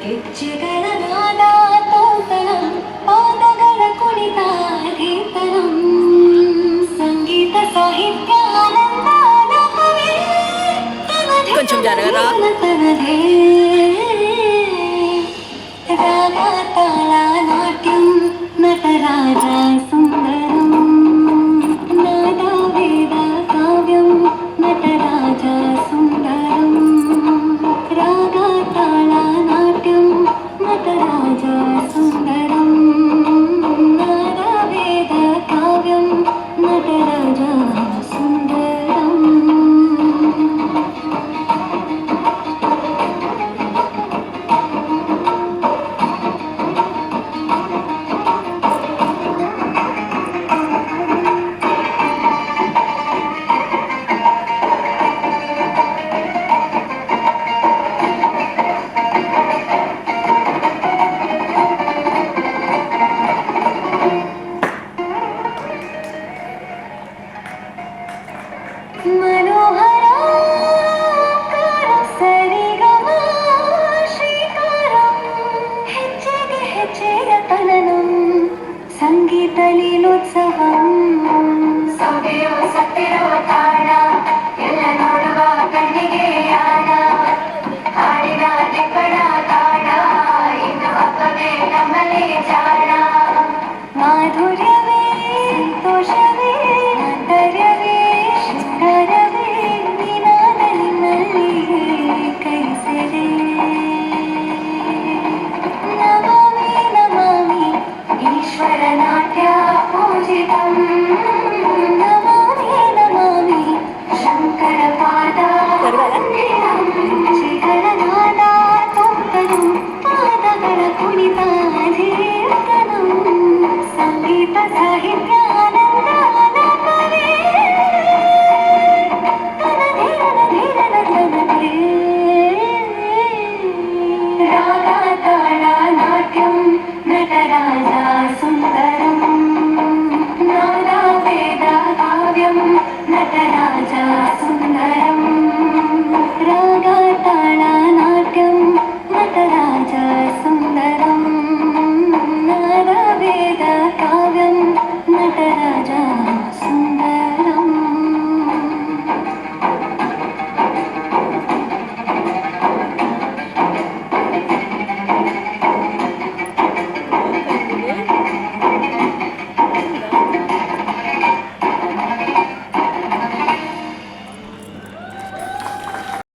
ಹೆಜ್ಜೆಗಳ ನಾದ ತೋತನಂ ಪಾದಗಳ ಕುಣಿತ ಗೀತನಂ ಸಂಗೀತ ಸಾಹಿತ್ಯ ಆನಂದ ಲಹವೇ కొంచెం జరగరా తనదే రాగ తాళ నాట్యం నటరాజ సుందరం నాద వేద కావ్యం నటరాజ సుందరం రాగ తాళ నాట్యం నటరాజ సుందరం నాద వేద కావ్యం నటరాజ సుందరం मनोहराकार सरिगम ಶ್ರೀಕಾರಂ ಹೆಜ್ಜೆಗೆ ಹೆಜ್ಜೆಯ ತನನಂ ಸಂಗೀತ ಲೀಲೋತ್ಸವಂ ಸೌದೇವ ಸತ್ಯರವ ತಾಳ